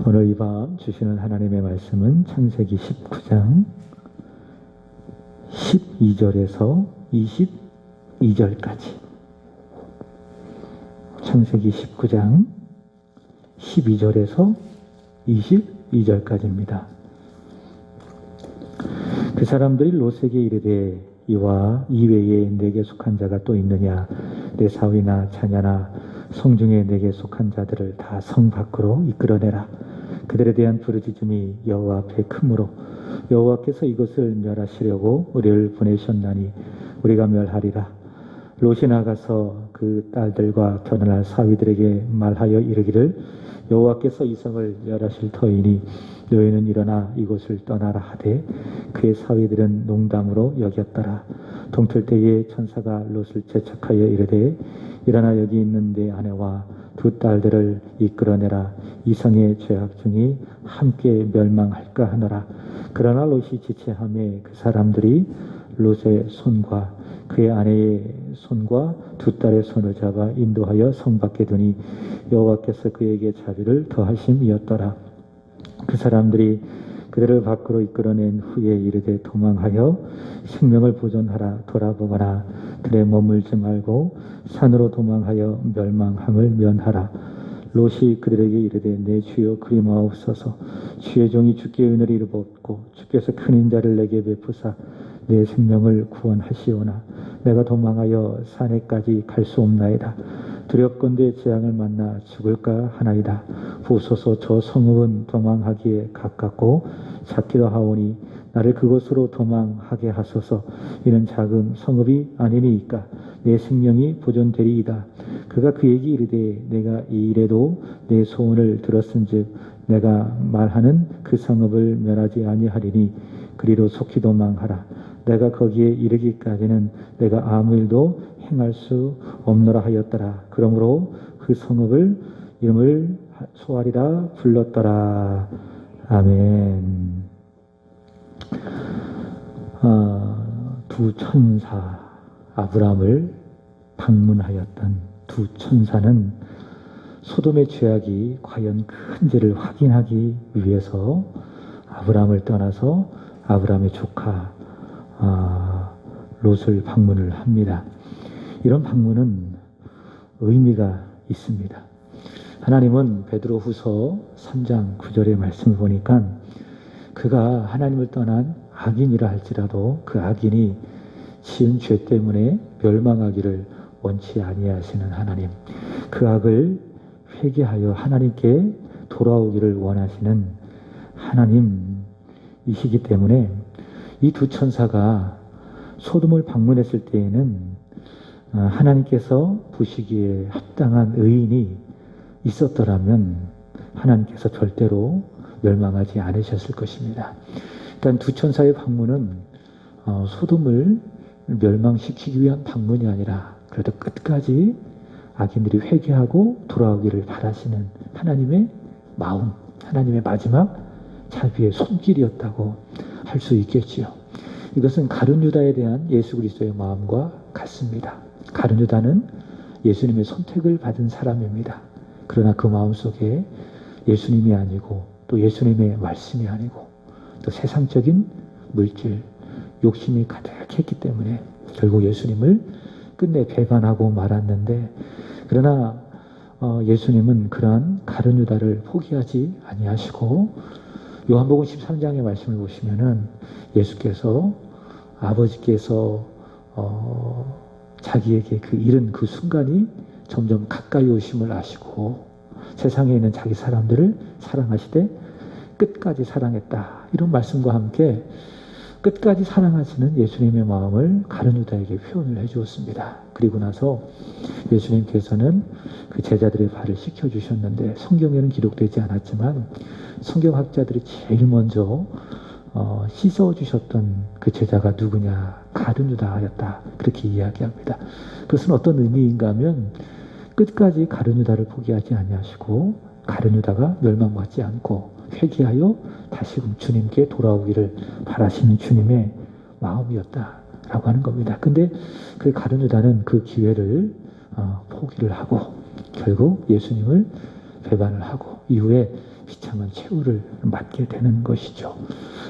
오늘 이 밤 주시는 하나님의 말씀은 창세기 19장 12절에서 22절까지. 창세기 19장 12절에서 22절까지입니다. 그 사람들이 롯에게 이르되 이와 이외에 내게 속한 자가 또 있느냐? 내 사위나 자녀나 성중에 내게 속한 자들을 다 성 밖으로 이끌어내라. 그들에 대한 부르짖음이 여호와 앞에 크므로 여호와께서 이것을 멸하시려고 우리를 보내셨나니 우리가 멸하리라. 롯이 나가서 그 딸들과 결혼할 사위들에게 말하여 이르기를 여호와께서 이 성을 멸하실 터이니 너희는 일어나 이곳을 떠나라 하되 그의 사위들은 농담으로 여겼더라. 동틀 때에 천사가 롯을 재촉하여 이르되 일어나 여기 있는 내 아내와 두 딸들을 이끌어내라. 이 성의 죄악 중이 함께 멸망할까 하노라. 그러나 롯이 지체하매 그 사람들이 롯의 손과 그의 아내의 손과 두 딸의 손을 잡아 인도하여 성 밖에 두니 여호와께서 그에게 자비를 더하심이었더라. 그 사람들이 그들을 밖으로 이끌어낸 후에 이르되 도망하여 생명을 보존하라. 돌아보거나 들에 머물지 말고 산으로 도망하여 멸망함을 면하라. 롯이 그들에게 이르되 내 주여 그리마옵소서. 주의 종이 주께 은혜를 이루었고 주께서 큰 인자를 내게 베푸사 내 생명을 구원하시오나 내가 도망하여 산에까지 갈 수 없나이다. 두렵건대 재앙을 만나 죽을까 하나이다. 보소서 저 성읍은 도망하기에 가깝고 작기도 하오니 나를 그곳으로 도망하게 하소서. 이는 작은 성읍이 아니니이까 내 생명이 보존되리이다. 그가 그에게 이르되 내가 이 일에도 내 소원을 들었은즉 내가 말하는 그 성읍을 멸하지 아니하리니 그리로 속히 도망하라. 내가 거기에 이르기까지는 내가 아무 일도 행할 수 없노라 하였더라. 그러므로 그 성읍을 이름을 소알이라 불렀더라. 아멘. 두 천사, 아브라함을 방문하였던 두 천사는 소돔의 죄악이 과연 큰지를 확인하기 위해서 아브라함을 떠나서 아브라함의 조카 롯을 방문을 합니다. 이런 방문은 의미가 있습니다. 하나님은 베드로후서 3장 9절의 말씀을 보니까 그가 하나님을 떠난 악인이라 할지라도 그 악인이 지은 죄 때문에 멸망하기를 원치 아니하시는 하나님, 그 악을 회개하여 하나님께 돌아오기를 원하시는 하나님이시기 때문에 이 두 천사가 소돔을 방문했을 때에는 하나님께서 보시기에 합당한 의인이 있었더라면 하나님께서 절대로 멸망하지 않으셨을 것입니다. 그러니까 두 천사의 방문은 소돔을 멸망시키기 위한 방문이 아니라 그래도 끝까지 악인들이 회개하고 돌아오기를 바라시는 하나님의 마음, 하나님의 마지막 자비의 손길이었다고 할 수 있겠지요. 이것은 가룟 유다에 대한 예수 그리스도의 마음과 같습니다. 가룟 유다는 예수님의 선택을 받은 사람입니다. 그러나 그 마음속에 예수님이 아니고 또 예수님의 말씀이 아니고 또 세상적인 물질, 욕심이 가득했기 때문에 결국 예수님을 끝내 배반하고 말았는데, 그러나 예수님은 그러한 가룟 유다를 포기하지 아니하시고 요한복음 13장의 말씀을 보시면은 예수께서 아버지께서 자기에게 그 잃은 그 순간이 점점 가까이 오심을 아시고 세상에 있는 자기 사람들을 사랑하시되 끝까지 사랑했다. 이런 말씀과 함께 끝까지 사랑하시는 예수님의 마음을 가룟 유다에게 표현을 해주었습니다. 그리고 나서 예수님께서는 그 제자들의 발을 씻겨주셨는데 성경에는 기록되지 않았지만 성경학자들이 제일 먼저 씻어주셨던 그 제자가 누구냐? 가룟 유다였다. 그렇게 이야기합니다. 그것은 어떤 의미인가 하면 끝까지 가룟 유다를 포기하지 아니하시고 가룟 유다가 멸망받지 않고 회개하여 다시금 주님께 돌아오기를 바라시는 주님의 마음이었다라고 하는 겁니다. 근데 그 가룟 유다는 그 기회를 포기를 하고 결국 예수님을 배반을 하고 이후에 비참한 최후를 맞게 되는 것이죠.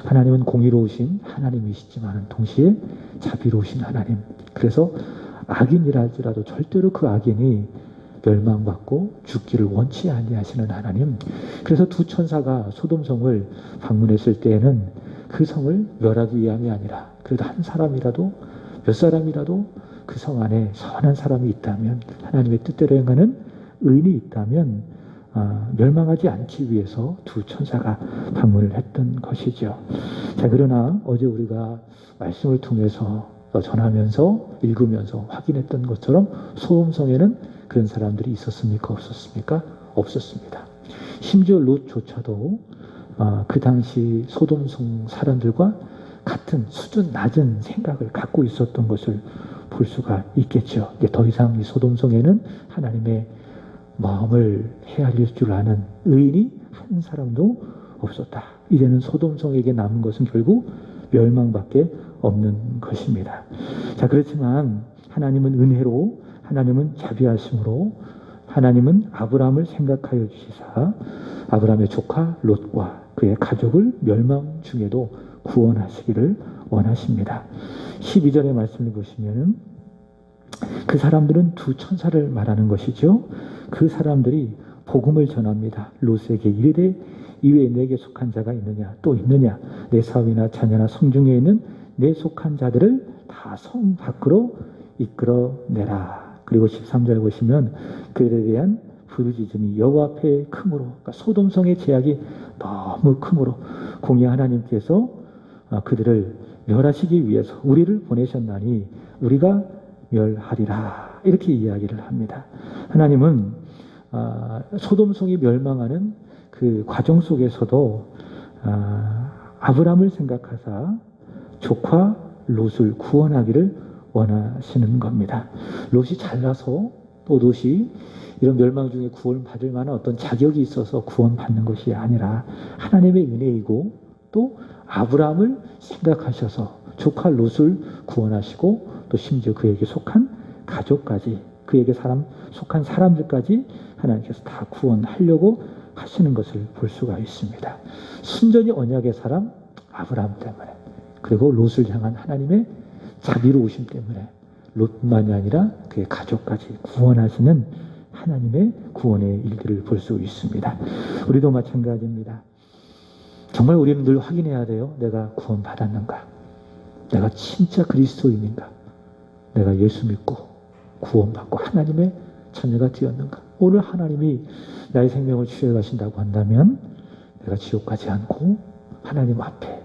하나님은 공의로우신 하나님이시지만 동시에 자비로우신 하나님. 그래서 악인이라 할지라도 절대로 그 악인이 멸망받고 죽기를 원치 아니하시는 하나님. 그래서 두 천사가 소돔성을 방문했을 때에는 그 성을 멸하기 위함이 아니라 그래도 한 사람이라도 몇 사람이라도 그 성 안에 선한 사람이 있다면, 하나님의 뜻대로 행하는 의인이 있다면 멸망하지 않기 위해서 두 천사가 방문을 했던 것이죠. 자, 그러나 어제 우리가 말씀을 통해서 전하면서 읽으면서 확인했던 것처럼 소돔성에는 그런 사람들이 있었습니까? 없었습니까? 없었습니다. 심지어 롯조차도 그 당시 소돔성 사람들과 같은 수준 낮은 생각을 갖고 있었던 것을 볼 수가 있겠죠. 이제 더 이상 이 소돔성에는 하나님의 마음을 헤아릴 줄 아는 의인이 한 사람도 없었다. 이제는 소돔성에게 남은 것은 결국 멸망밖에 없는 것입니다. 자, 그렇지만 하나님은 은혜로, 하나님은 자비하심으로, 하나님은 아브라함을 생각하여 주시사 아브라함의 조카 롯과 그의 가족을 멸망 중에도 구원하시기를 원하십니다. 12절의 말씀을 보시면 그 사람들은 두 천사를 말하는 것이죠. 그 사람들이 복음을 전합니다. 롯에게 이르되 이외에 내게 속한 자가 있느냐, 또 있느냐, 내 사업이나 자녀나 성중에 있는 내 속한 자들을 다 성 밖으로 이끌어내라. 그리고 13절 보시면 그들에 대한 부르짖음이 여호와 앞에 크므로, 그러니까 소돔성의 제약이 너무 크므로 공의 하나님께서 그들을 멸하시기 위해서 우리를 보내셨나니 우리가 멸하리라, 이렇게 이야기를 합니다. 하나님은 소돔성이 멸망하는 그 과정 속에서도 아브라함을 생각하사 조카 롯을 구원하기를 원하시는 겁니다. 롯이 잘나서 또 롯이 이런 멸망 중에 구원받을 만한 어떤 자격이 있어서 구원받는 것이 아니라 하나님의 은혜이고, 또 아브라함을 생각하셔서 조카 롯을 구원하시고, 또 심지어 그에게 속한 가족까지, 그에게 속한 사람들까지 하나님께서 다 구원하려고 하시는 것을 볼 수가 있습니다. 순전히 언약의 사람 아브라함 때문에, 그리고 롯을 향한 하나님의 자비로우심 때문에 롯만이 아니라 그의 가족까지 구원하시는 하나님의 구원의 일들을 볼 수 있습니다. 우리도 마찬가지입니다. 정말 우리는 늘 확인해야 돼요. 내가 구원받았는가? 내가 진짜 그리스도인인가? 내가 예수 믿고 구원받고 하나님의 자녀가 되었는가? 오늘 하나님이 나의 생명을 취해 가신다고 한다면 내가 지옥 가지 않고 하나님 앞에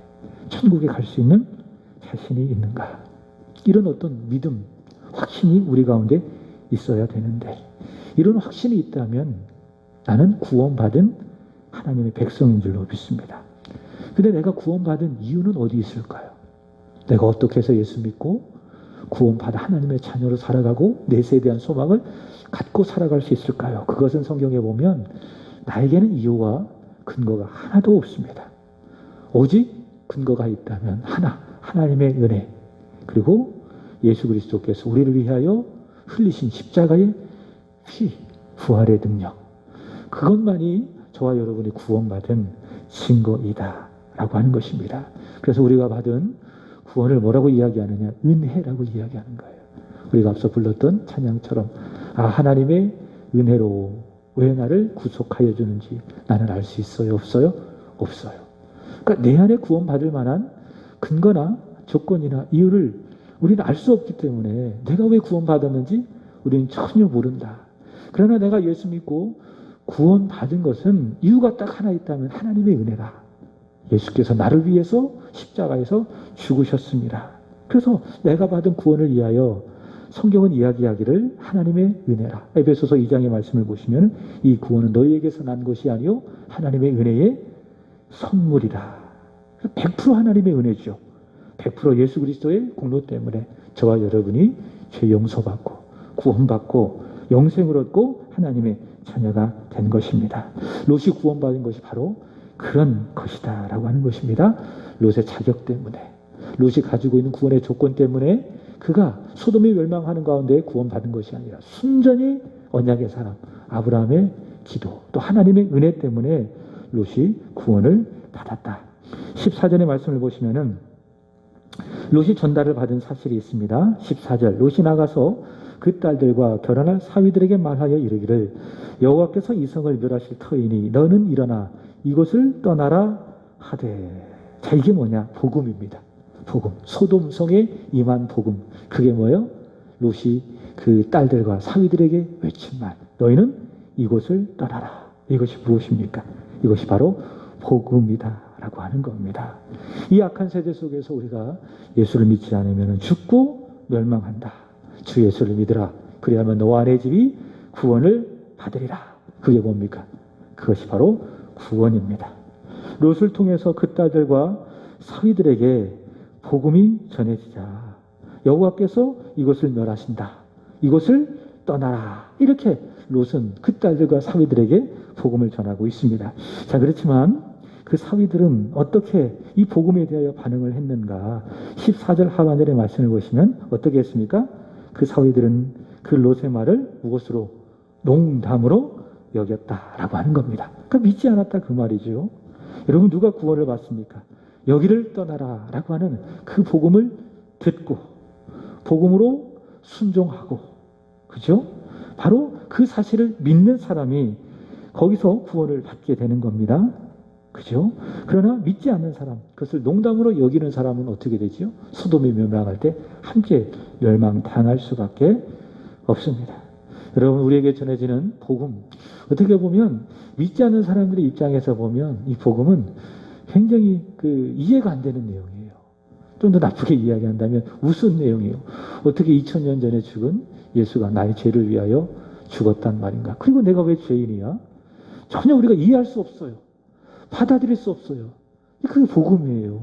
천국에 갈 수 있는 자신이 있는가? 이런 어떤 믿음, 확신이 우리 가운데 있어야 되는데, 이런 확신이 있다면 나는 구원받은 하나님의 백성인 줄로 믿습니다. 근데 내가 구원받은 이유는 어디 있을까요? 내가 어떻게 해서 예수 믿고 구원받아 하나님의 자녀로 살아가고 내세에 대한 소망을 갖고 살아갈 수 있을까요? 그것은 성경에 보면 나에게는 이유와 근거가 하나도 없습니다. 오직 근거가 있다면 하나님의 은혜, 그리고 예수 그리스도께서 우리를 위하여 흘리신 십자가의 피, 부활의 능력, 그것만이 저와 여러분이 구원받은 증거이다 라고 하는 것입니다. 그래서 우리가 받은 구원을 뭐라고 이야기하느냐? 은혜라고 이야기하는 거예요. 우리가 앞서 불렀던 찬양처럼 하나님의 은혜로 왜 나를 구속하여 주는지 나는 알 수 있어요? 없어요? 없어요. 그러니까 내 안에 구원받을 만한 근거나 조건이나 이유를 우리는 알 수 없기 때문에 내가 왜 구원받았는지 우리는 전혀 모른다. 그러나 내가 예수 믿고 구원받은 것은 이유가 딱 하나 있다면 하나님의 은혜다. 예수께서 나를 위해서 십자가에서 죽으셨습니다. 그래서 내가 받은 구원을 위하여 성경은 이야기하기를 하나님의 은혜라. 에베소서 2장의 말씀을 보시면 이 구원은 너희에게서 난 것이 아니요 하나님의 은혜의 선물이라. 100% 하나님의 은혜죠. 100% 예수 그리스도의 공로 때문에 저와 여러분이 죄 용서받고 구원받고 영생을 얻고 하나님의 자녀가 된 것입니다. 롯이 구원받은 것이 바로 그런 것이다 라고 하는 것입니다. 롯의 자격 때문에, 롯이 가지고 있는 구원의 조건 때문에 그가 소돔이 멸망하는 가운데 구원받은 것이 아니라 순전히 언약의 사람 아브라함의 기도, 또 하나님의 은혜 때문에 롯이 구원을 받았다. 14절의 말씀을 보시면은 롯이 전달을 받은 사실이 있습니다. 14절, 롯이 나가서 그 딸들과 결혼할 사위들에게 말하여 이르기를 여호와께서 이 성을 멸하실 터이니 너는 일어나 이곳을 떠나라 하되. 자, 이게 뭐냐? 복음입니다. 복음. 소돔성에 임한 복음. 그게 뭐예요? 롯이 그 딸들과 사위들에게 외친 말. 너희는 이곳을 떠나라. 이것이 무엇입니까? 이것이 바로 복음이다 라고 하는 겁니다. 이 악한 세대 속에서 우리가 예수를 믿지 않으면 죽고 멸망한다. 주 예수를 믿으라. 그리하면 너와 내 집이 구원을 받으리라. 그게 뭡니까? 그것이 바로 구원입니다. 롯을 통해서 그 딸들과 사위들에게 복음이 전해지자 여호와께서 이것을 멸하신다. 이것을 떠나라. 이렇게 롯은 그 딸들과 사위들에게 복음을 전하고 있습니다. 자, 그렇지만 그 사위들은 어떻게 이 복음에 대하여 반응을 했는가? 14절 하반절의 말씀을 보시면 어떻게 했습니까? 그 사위들은 그 롯의 말을 무엇으로? 농담으로 여겼다라고 하는 겁니다. 그러니까 믿지 않았다 그 말이죠. 여러분, 누가 구원을 받습니까? 여기를 떠나라 라고 하는 그 복음을 듣고 복음으로 순종하고, 그죠? 바로 그 사실을 믿는 사람이 거기서 구원을 받게 되는 겁니다. 그죠? 그러나 믿지 않는 사람, 그것을 농담으로 여기는 사람은 어떻게 되죠? 소돔이 멸망할 때 함께 멸망당할 수밖에 없습니다. 여러분, 우리에게 전해지는 복음, 어떻게 보면 믿지 않는 사람들의 입장에서 보면 이 복음은 굉장히 이해가 안 되는 내용이에요. 좀 더 나쁘게 이야기한다면 우스운 내용이에요. 어떻게 2000년 전에 죽은 예수가 나의 죄를 위하여 죽었단 말인가? 그리고 내가 왜 죄인이야? 전혀 우리가 이해할 수 없어요. 받아들일 수 없어요. 그게 복음이에요.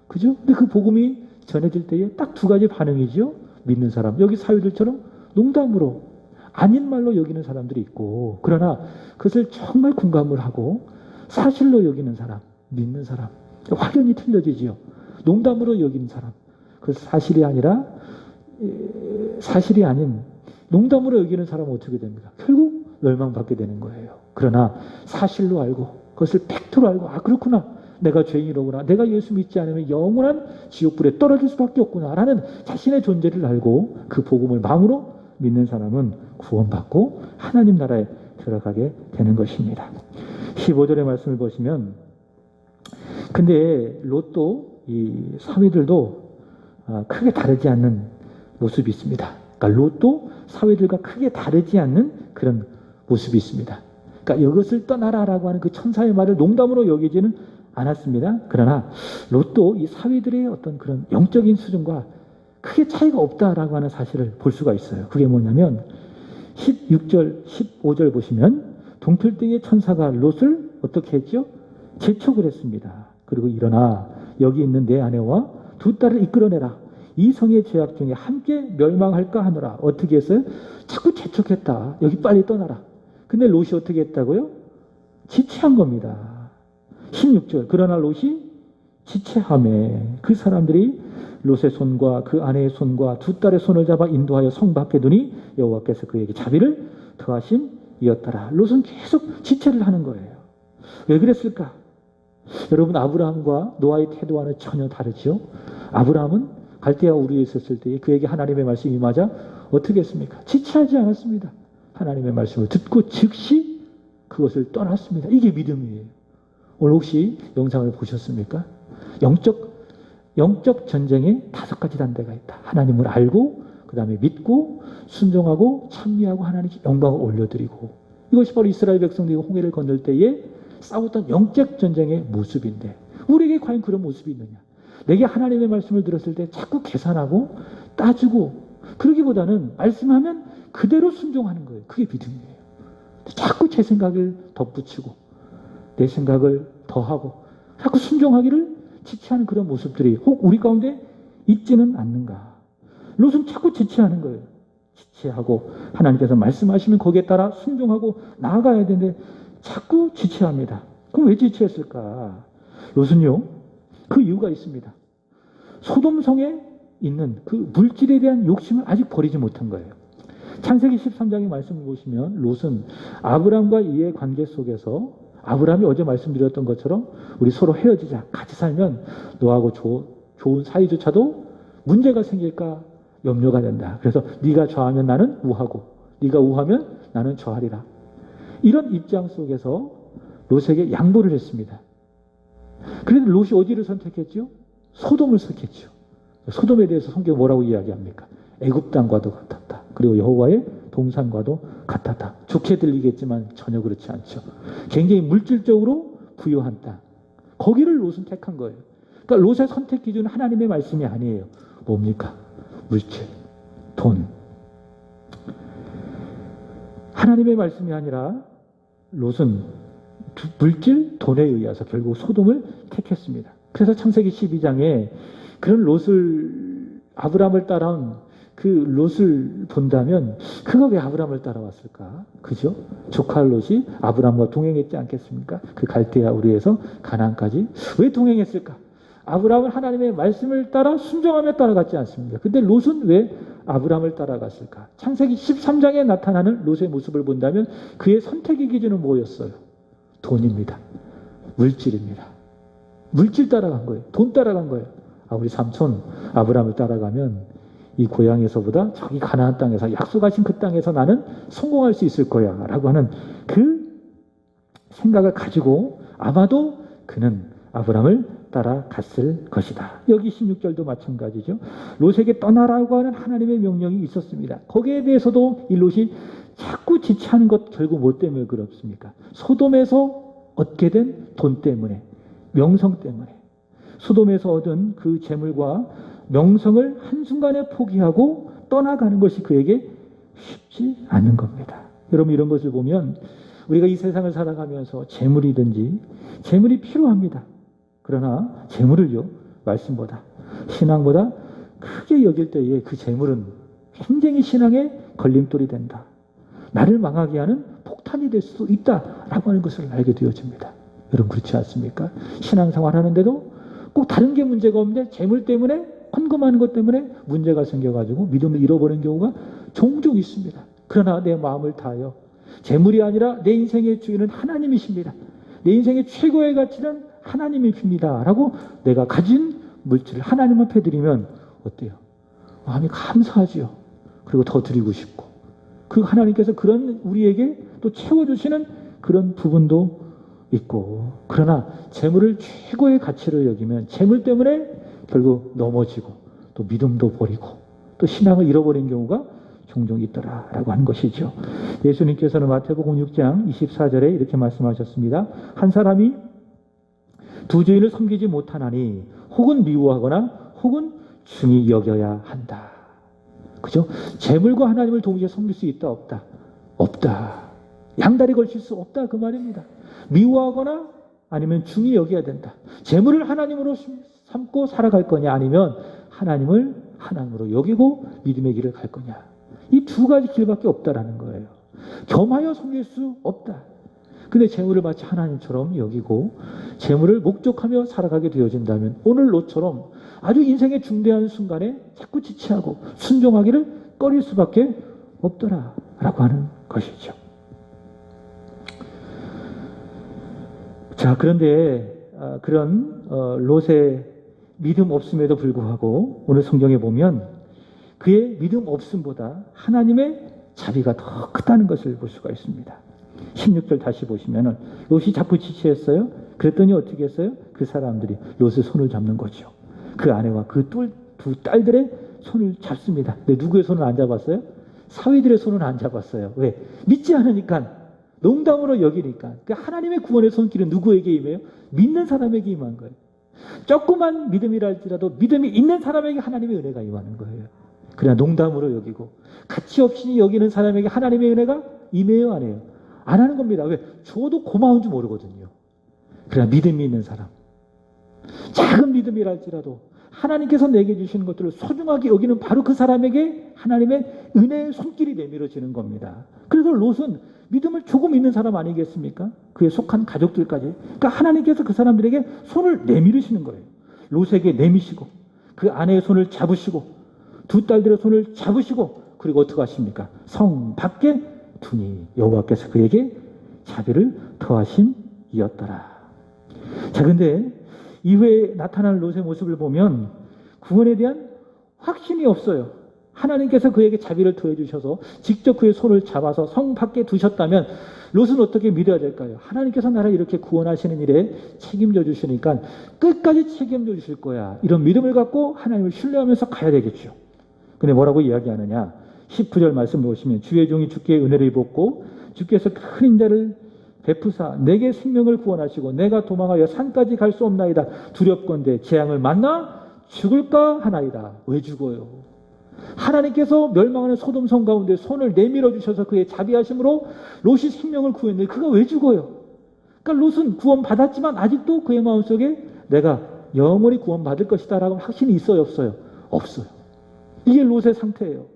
그죠? 근데 그 복음이 전해질 때에 딱 두 가지 반응이죠. 믿는 사람, 여기 사위들처럼 농담으로 아닌 말로 여기는 사람들이 있고, 그러나 그것을 정말 공감을 하고 사실로 여기는 사람, 믿는 사람, 확연히 틀려지지요. 농담으로 여기는 사람, 그 사실이 아니라 사실이 아닌 농담으로 여기는 사람은 어떻게 됩니까? 결국 멸망받게 되는 거예요. 그러나 사실로 알고 그것을 팩트로 알고, 아, 그렇구나, 내가 죄인이로구나, 내가 예수 믿지 않으면 영원한 지옥불에 떨어질 수밖에 없구나 라는 자신의 존재를 알고 그 복음을 마음으로 믿는 사람은 구원받고 하나님 나라에 들어가게 되는 것입니다. 15절의 말씀을 보시면, 근데 롯도 이 사위들도 크게 다르지 않는 모습이 있습니다. 그러니까 롯도 사위들과 크게 다르지 않는 그런 모습이 있습니다. 그러니까 이것을 떠나라라고 하는 그 천사의 말을 농담으로 여기지는 않았습니다. 그러나 롯도 이 사위들의 어떤 그런 영적인 수준과 크게 차이가 없다라고 하는 사실을 볼 수가 있어요. 그게 뭐냐면 16절, 15절 보시면 동틀 때의 천사가 롯을 어떻게 했죠? 재촉을 했습니다. 그리고 일어나 여기 있는 내 아내와 두 딸을 이끌어내라. 이 성의 죄악 중에 함께 멸망할까 하노라. 어떻게 했어요? 자꾸 재촉했다. 여기 빨리 떠나라. 근데 롯이 어떻게 했다고요? 지체한 겁니다. 16절. 그러나 롯이 지체하매 그 사람들이 롯의 손과 그 아내의 손과 두 딸의 손을 잡아 인도하여 성 밖에 두니 여호와께서 그에게 자비를 더하심이었더라. 롯은 계속 지체를 하는 거예요. 왜 그랬을까? 여러분, 아브라함과 노아의 태도와는 전혀 다르죠. 아브라함은 갈대아 우르에 있었을 때 그에게 하나님의 말씀이 임하자 어떻게 했습니까? 지체하지 않았습니다. 하나님의 말씀을 듣고 즉시 그것을 떠났습니다. 이게 믿음이에요. 오늘 혹시 영상을 보셨습니까? 영적 전쟁에 5가지 단계가 있다. 하나님을 알고, 그 다음에 믿고, 순종하고, 찬미하고, 하나님께 영광을 올려드리고, 이것이 바로 이스라엘 백성들이 홍해를 건널 때에 싸웠던 영적 전쟁의 모습인데, 우리에게 과연 그런 모습이 있느냐? 내게 하나님의 말씀을 들었을 때 자꾸 계산하고 따지고, 그러기보다는 말씀하면 그대로 순종하는 거예요. 그게 믿음이에요. 자꾸 제 생각을 덧붙이고 내 생각을 더하고 자꾸 순종하기를 지체하는 그런 모습들이 혹 우리 가운데 있지는 않는가? 롯은 자꾸 지체하는 거예요. 지체하고 하나님께서 말씀하시면 거기에 따라 순종하고 나아가야 되는데 자꾸 지체합니다. 그럼 왜 지체했을까? 롯은요, 그 이유가 있습니다. 소돔성에 있는 그 물질에 대한 욕심을 아직 버리지 못한 거예요. 창세기 13장의 말씀을 보시면 롯은 아브람과 이의 관계 속에서 아브람이 어제 말씀드렸던 것처럼 우리 서로 헤어지자, 같이 살면 너하고 좋은 사이조차도 문제가 생길까 염려가 된다. 그래서 네가 좌하면 나는 우하고 네가 우하면 나는 좌하리라. 이런 입장 속에서 롯에게 양보를 했습니다. 그래도 롯이 어디를 선택했죠? 소돔을 선택했죠. 소돔에 대해서 성경이 뭐라고 이야기합니까? 애굽 땅과도 같았다. 그리고 여호와의 동산과도 같았다. 좋게 들리겠지만 전혀 그렇지 않죠. 굉장히 물질적으로 부유한 땅. 거기를 롯은 택한 거예요. 그러니까 롯의 선택 기준은 하나님의 말씀이 아니에요. 뭡니까? 물질, 돈. 하나님의 말씀이 아니라 롯은 물질, 돈에 의해서 결국 소돔을 택했습니다. 그래서 창세기 12장에 그런 롯을 아브람을 따라온 그 롯을 본다면 그가 왜 아브람을 따라왔을까? 그죠? 조카 롯이 아브람과 동행했지 않겠습니까? 그 갈대아 우르에서 가나안까지 왜 동행했을까? 아브람은 하나님의 말씀을 따라 순종하며 따라갔지 않습니까? 근데 롯은 왜 아브람을 따라갔을까? 창세기 13장에 나타나는 롯의 모습을 본다면 그의 선택의 기준은 뭐였어요? 돈입니다. 물질입니다. 물질 따라간 거예요. 돈 따라간 거예요. 우리 삼촌 아브람을 따라가면 이 고향에서보다 저기 가나안 땅에서 약속하신 그 땅에서 나는 성공할 수 있을 거야 라고 하는 그 생각을 가지고 아마도 그는 아브람을 따라갔을 것이다. 여기 16절도 마찬가지죠. 롯에게 떠나라고 하는 하나님의 명령이 있었습니다. 거기에 대해서도 이 롯이 자꾸 지체하는 것 결국 뭐 때문에 그렇습니까? 소돔에서 얻게 된 돈 때문에, 명성 때문에. 소돔에서 얻은 그 재물과 명성을 한순간에 포기하고 떠나가는 것이 그에게 쉽지 않은 겁니다. 여러분, 이런 것을 보면 우리가 이 세상을 살아가면서 재물이든지 재물이 필요합니다. 그러나 재물을요, 말씀보다 신앙보다 크게 여길 때에 그 재물은 굉장히 신앙의 걸림돌이 된다. 나를 망하게 하는 폭탄이 될 수도 있다라고 하는 것을 알게 되어집니다. 여러분, 그렇지 않습니까? 신앙생활 하는데도 꼭 다른 게 문제가 없는데 재물 때문에, 헌금하는 것 때문에 문제가 생겨가지고 믿음을 잃어버리는 경우가 종종 있습니다. 그러나 내 마음을 다하여 재물이 아니라 내 인생의 주인은 하나님이십니다. 내 인생의 최고의 가치는 하나님이십니다 라고 내가 가진 물질을 하나님 앞에 드리면 어때요? 마음이 감사하지요. 그리고 더 드리고 싶고, 그 하나님께서 그런 우리에게 또 채워주시는 그런 부분도 있고, 그러나 재물을 최고의 가치로 여기면 재물 때문에 결국 넘어지고 또 믿음도 버리고 또 신앙을 잃어버린 경우가 종종 있더라라고 하는 것이죠. 예수님께서는 마태복음 6장 24절에 이렇게 말씀하셨습니다. 한 사람이 두 주인을 섬기지 못하나니 혹은 미워하거나 혹은 중히 여겨야 한다. 그죠? 재물과 하나님을 동시에 섬길 수 있다, 없다? 없다. 양다리 걸칠 수 없다, 그 말입니다. 미워하거나 아니면 중히 여겨야 된다. 재물을 하나님으로 삼고 살아갈 거냐, 아니면 하나님을 하나님으로 여기고 믿음의 길을 갈 거냐. 이 두 가지 길밖에 없다라는 거예요. 겸하여 섬길 수 없다. 근데 재물을 마치 하나님처럼 여기고 재물을 목적하며 살아가게 되어진다면 오늘 롯처럼 아주 인생의 중대한 순간에 자꾸 지체하고 순종하기를 꺼릴 수밖에 없더라라고 하는 것이죠. 자, 그런데 그런 롯의 믿음 없음에도 불구하고 오늘 성경에 보면 그의 믿음 없음보다 하나님의 자비가 더 크다는 것을 볼 수가 있습니다. 16절 다시 보시면은 롯이 자꾸 지체했어요. 그랬더니 어떻게 했어요? 그 사람들이 롯의 손을 잡는 거죠. 그 아내와 그 두 딸들의 손을 잡습니다. 근데 누구의 손을 안 잡았어요? 사위들의 손을 안 잡았어요. 왜? 믿지 않으니까, 농담으로 여기니까. 그 하나님의 구원의 손길은 누구에게 임해요? 믿는 사람에게 임한 거예요. 조그만 믿음이랄지라도 믿음이 있는 사람에게 하나님의 은혜가 임하는 거예요. 그러나 농담으로 여기고 가치 없이 여기는 사람에게 하나님의 은혜가 임해요, 안 해요? 안 하는 겁니다. 왜? 줘도 고마운 줄 모르거든요. 그러나 믿음이 있는 사람, 작은 믿음이랄지라도 하나님께서 내게 주시는 것들을 소중하게 여기는 바로 그 사람에게 하나님의 은혜의 손길이 내밀어지는 겁니다. 그래서 롯은 믿음을 조금 있는 사람 아니겠습니까? 그에 속한 가족들까지. 그러니까 하나님께서 그 사람들에게 손을 내밀으시는 거예요. 롯에게 내미시고 그 아내의 손을 잡으시고 두 딸들의 손을 잡으시고 그리고 어떻게 하십니까? 성 밖에 두니 여호와께서 그에게 자비를 더하심이었더라. 자, 근데 이후에 나타날 롯의 모습을 보면 구원에 대한 확신이 없어요. 하나님께서 그에게 자비를 더해 주셔서 직접 그의 손을 잡아서 성 밖에 두셨다면 롯은 어떻게 믿어야 될까요? 하나님께서 나를 이렇게 구원하시는 일에 책임져 주시니까 끝까지 책임져 주실 거야. 이런 믿음을 갖고 하나님을 신뢰하면서 가야 되겠죠. 근데 뭐라고 이야기하느냐? 19절 말씀을 보시면 주의 종이 주께 은혜를 입었고 주께서 큰 인자를 베푸사 내게 생명을 구원하시고 내가 도망하여 산까지 갈 수 없나이다. 두렵건대 재앙을 만나 죽을까 하나이다. 왜 죽어요? 하나님께서 멸망하는 소돔성 가운데 손을 내밀어 주셔서 그의 자비하심으로 롯이 생명을 구했는데 그가 왜 죽어요? 그러니까 롯은 구원받았지만 아직도 그의 마음속에 내가 영원히 구원받을 것이다 라고 확신이 있어요, 없어요? 없어요. 이게 롯의 상태예요.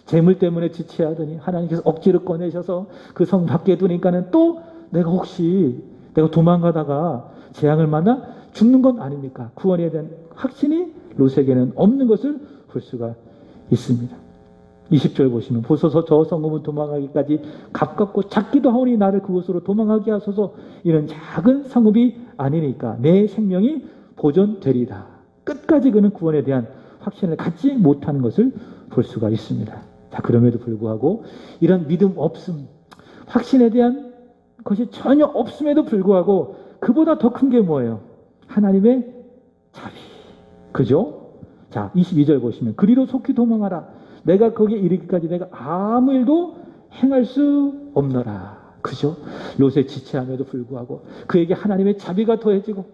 재물 때문에 지체하더니 하나님께서 억지로 꺼내셔서 그 성 밖에 두니까는 또 내가 혹시 내가 도망가다가 재앙을 만나 죽는 건 아닙니까? 구원에 대한 확신이 롯에게는 없는 것을 볼 수가 있습니다. 20절 보시면 보소서 저 성읍은 도망하기까지 가깝고 작기도 하오니 나를 그곳으로 도망하게 하소서. 이는 작은 성읍이 아니니까 내 생명이 보존되리다. 끝까지 그는 구원에 대한 확신을 갖지 못하는 것을 볼 수가 있습니다. 자, 그럼에도 불구하고 이런 믿음 없음, 확신에 대한 것이 전혀 없음에도 불구하고 그보다 더 큰 게 뭐예요? 하나님의 자비. 그죠? 자, 22절 보시면 그리로 속히 도망하라. 내가 거기에 이르기까지 내가 아무 일도 행할 수 없노라. 그죠? 롯의 지체함에도 불구하고 그에게 하나님의 자비가 더해지고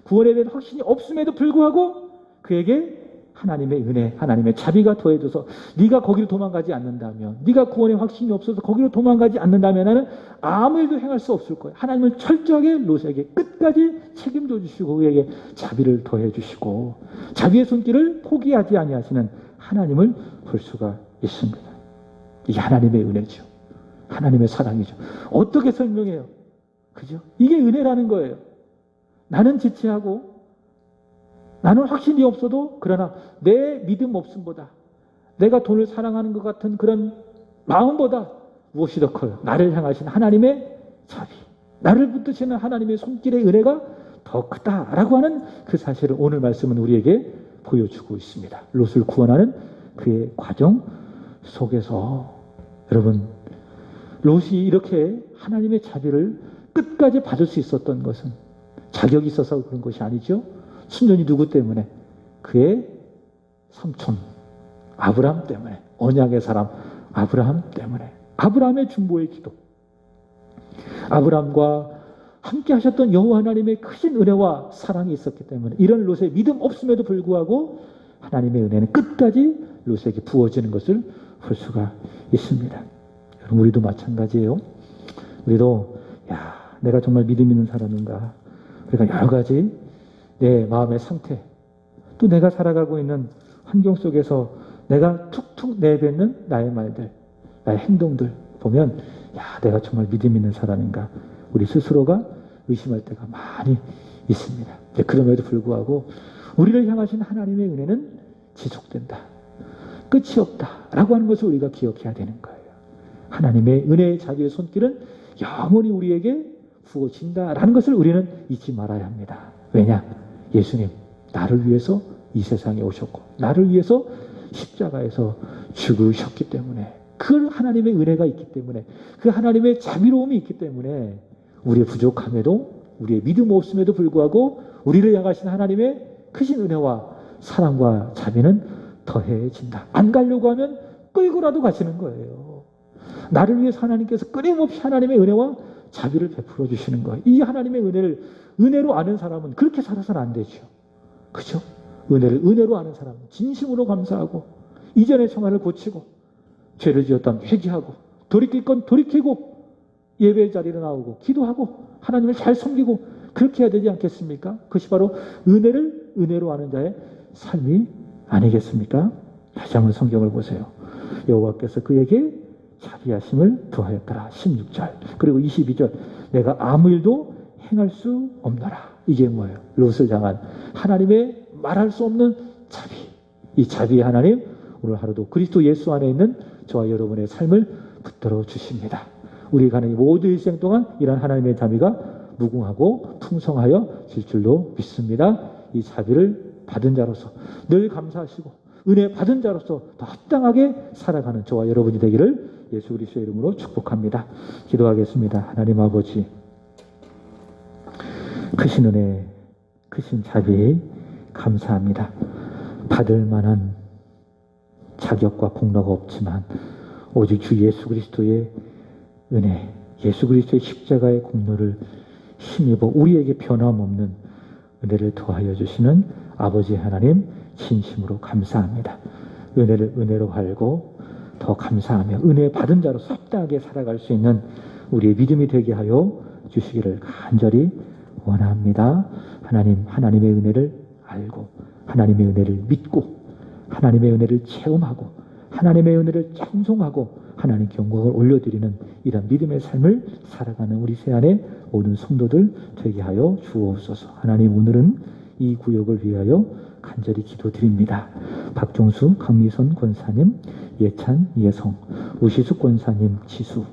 구원에 대한 확신이 없음에도 불구하고 그에게 하나님의 은혜, 하나님의 자비가 더해져서 네가 거기로 도망가지 않는다면, 네가 구원의 확신이 없어서 거기로 도망가지 않는다면 나는 아무 일도 행할 수 없을 거야. 하나님은 철저하게 롯에게 끝까지 책임져 주시고 그에게 자비를 더해 주시고 자비의 손길을 포기하지 아니하시는 하나님을 볼 수가 있습니다. 이게 하나님의 은혜죠. 하나님의 사랑이죠. 어떻게 설명해요? 그죠? 이게 은혜라는 거예요. 나는 지체하고 나는 확신이 없어도 그러나 내 믿음 없음보다 내가 돈을 사랑하는 것 같은 그런 마음보다 무엇이 더 커요? 나를 향하신 하나님의 자비, 나를 붙드시는 하나님의 손길의 은혜가 더 크다라고 하는 그 사실을 오늘 말씀은 우리에게 보여주고 있습니다. 롯을 구원하는 그의 과정 속에서 여러분, 롯이 이렇게 하나님의 자비를 끝까지 받을 수 있었던 것은 자격이 있어서 그런 것이 아니죠. 순전히 누구 때문에? 그의 삼촌 아브라함 때문에, 언약의 사람 아브라함 때문에, 아브라함의 중보의 기도, 아브라함과 함께 하셨던 여호와 하나님의 크신 은혜와 사랑이 있었기 때문에 이런 롯의 믿음 없음에도 불구하고 하나님의 은혜는 끝까지 롯에게 부어지는 것을 볼 수가 있습니다. 여러분, 우리도 마찬가지예요. 우리도 내가 정말 믿음 있는 사람인가? 그러니까 여러 가지 내 마음의 상태, 또 내가 살아가고 있는 환경 속에서 내가 툭툭 내뱉는 나의 말들, 나의 행동들 보면 내가 정말 믿음 있는 사람인가? 우리 스스로가 의심할 때가 많이 있습니다. 그럼에도 불구하고 우리를 향하신 하나님의 은혜는 지속된다. 끝이 없다라고 하는 것을 우리가 기억해야 되는 거예요. 하나님의 은혜의 자비의 손길은 영원히 우리에게 부어진다라는 것을 우리는 잊지 말아야 합니다. 왜냐? 예수님 나를 위해서 이 세상에 오셨고 나를 위해서 십자가에서 죽으셨기 때문에, 그 하나님의 은혜가 있기 때문에, 그 하나님의 자비로움이 있기 때문에 우리의 부족함에도, 우리의 믿음 없음에도 불구하고 우리를 향하신 하나님의 크신 은혜와 사랑과 자비는 더해진다. 안 가려고 하면 끌고라도 가시는 거예요. 나를 위해서 하나님께서 끊임없이 하나님의 은혜와 자비를 베풀어 주시는 거예요. 이 하나님의 은혜를 은혜로 아는 사람은 그렇게 살아서는 안 되죠. 그죠? 은혜를 은혜로 아는 사람은 진심으로 감사하고 이전의 생활을 고치고 죄를 지었다면 회개하고 돌이킬 건 돌이키고 예배 자리로 나오고 기도하고 하나님을 잘 섬기고 그렇게 해야 되지 않겠습니까? 그것이 바로 은혜를 은혜로 아는 자의 삶이 아니겠습니까? 다시 한번 성경을 보세요. 여호와께서 그에게 자비하심을 더하였더라. 16절 그리고 22절 내가 아무 일도 행할 수 없노라. 이게 뭐예요? 롯을 향한 하나님의 말할 수 없는 자비. 이 자비의 하나님, 오늘 하루도 그리스도 예수 안에 있는 저와 여러분의 삶을 붙들어 주십니다. 우리가 하는 모든 일생 동안 이런 하나님의 자비가 무궁하고 풍성하여 질 줄로 믿습니다. 이 자비를 받은 자로서 늘 감사하시고 은혜 받은 자로서 더 합당하게 살아가는 저와 여러분이 되기를 예수 그리스도의 이름으로 축복합니다. 기도하겠습니다. 하나님 아버지, 크신 은혜, 크신 자비 감사합니다. 받을 만한 자격과 공로가 없지만 오직 주 예수 그리스도의 은혜, 예수 그리스도의 십자가의 공로를 힘입어 우리에게 변함없는 은혜를 더하여 주시는 아버지 하나님 진심으로 감사합니다. 은혜를 은혜로 알고 더 감사하며 은혜 받은 자로서 합당하게 살아갈 수 있는 우리의 믿음이 되게 하여 주시기를 간절히 원합니다. 하나님, 하나님의 은혜를 알고 하나님의 은혜를 믿고 하나님의 은혜를 체험하고 하나님의 은혜를 찬송하고 하나님께 영광을 올려드리는 이런 믿음의 삶을 살아가는 우리 세안의 모든 성도들 되게 하여 주옵소서. 하나님, 오늘은 이 구역을 위하여 간절히 기도드립니다. 박종수, 강미선 권사님, 예찬, 예성, 우시숙 권사님, 지수,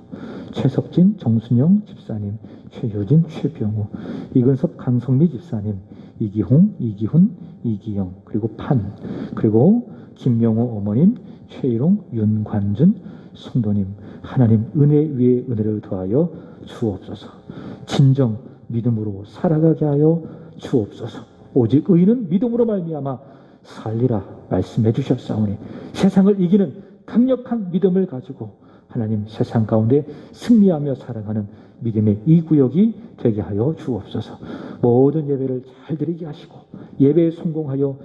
최석진, 정순영 집사님, 최효진, 최병우, 이근섭, 강성미 집사님, 이기홍, 이기훈, 이기영, 그리고 판, 그리고 김명호 어머님, 최일홍, 윤관준 성도님, 하나님 은혜 위에 은혜를 더하여 주옵소서. 진정 믿음으로 살아가게 하여 주옵소서. 오직 의인은 믿음으로 말미암아 살리라 말씀해 주셨사오니 세상을 이기는 강력한 믿음을 가지고 하나님 세상 가운데 승리하며 살아가는 믿음의 이 구역이 되게 하여 주옵소서. 모든 예배를 잘 드리게 하시고 예배에 성공하여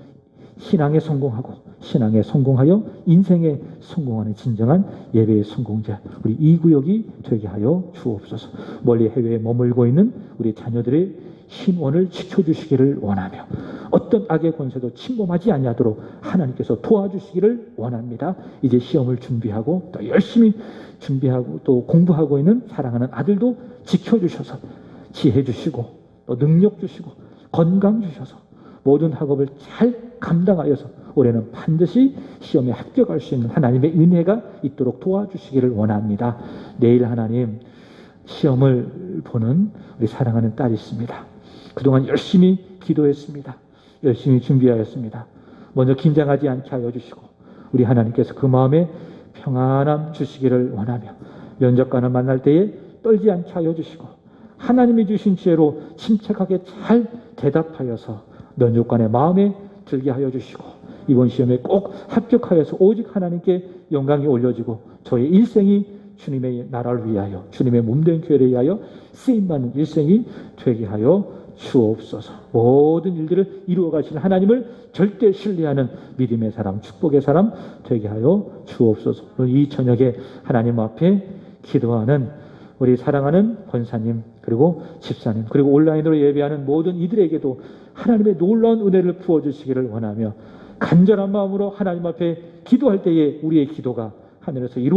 신앙에 성공하고 신앙에 성공하여 인생에 성공하는 진정한 예배의 성공자 우리 이 구역이 되게 하여 주옵소서. 멀리 해외에 머물고 있는 우리 자녀들의 신원을 지켜주시기를 원하며 어떤 악의 권세도 침범하지 아니하도록 하나님께서 도와주시기를 원합니다. 이제 시험을 준비하고 또 열심히 준비하고 또 공부하고 있는 사랑하는 아들도 지켜주셔서 지혜 주시고 또 능력 주시고 건강 주셔서 모든 학업을 잘 감당하여서 올해는 반드시 시험에 합격할 수 있는 하나님의 은혜가 있도록 도와주시기를 원합니다. 내일 하나님 시험을 보는 우리 사랑하는 딸이 있습니다. 그동안 열심히 기도했습니다. 열심히 준비하였습니다. 먼저 긴장하지 않게 하여 주시고 우리 하나님께서 그 마음에 평안함 주시기를 원하며 면접관을 만날 때에 떨지 않게 하여 주시고 하나님이 주신 지혜로 침착하게 잘 대답하여서 면접관의 마음에 들게 하여 주시고 이번 시험에 꼭 합격하여서 오직 하나님께 영광이 올려지고 저의 일생이 주님의 나라를 위하여 주님의 몸된 교회를 위하여 쓰임받는 일생이 되게 하여 주옵소서. 모든 일들을 이루어 가실 하나님을 절대 신뢰하는 믿음의 사람, 축복의 사람 되게 하여 주옵소서. 이 저녁에 하나님 앞에 기도하는 우리 사랑하는 권사님 그리고 집사님 그리고 온라인으로 예배하는 모든 이들에게도 하나님의 놀라운 은혜를 부어주시기를 원하며 간절한 마음으로 하나님 앞에 기도할 때에 우리의 기도가 하늘에서 이루어지는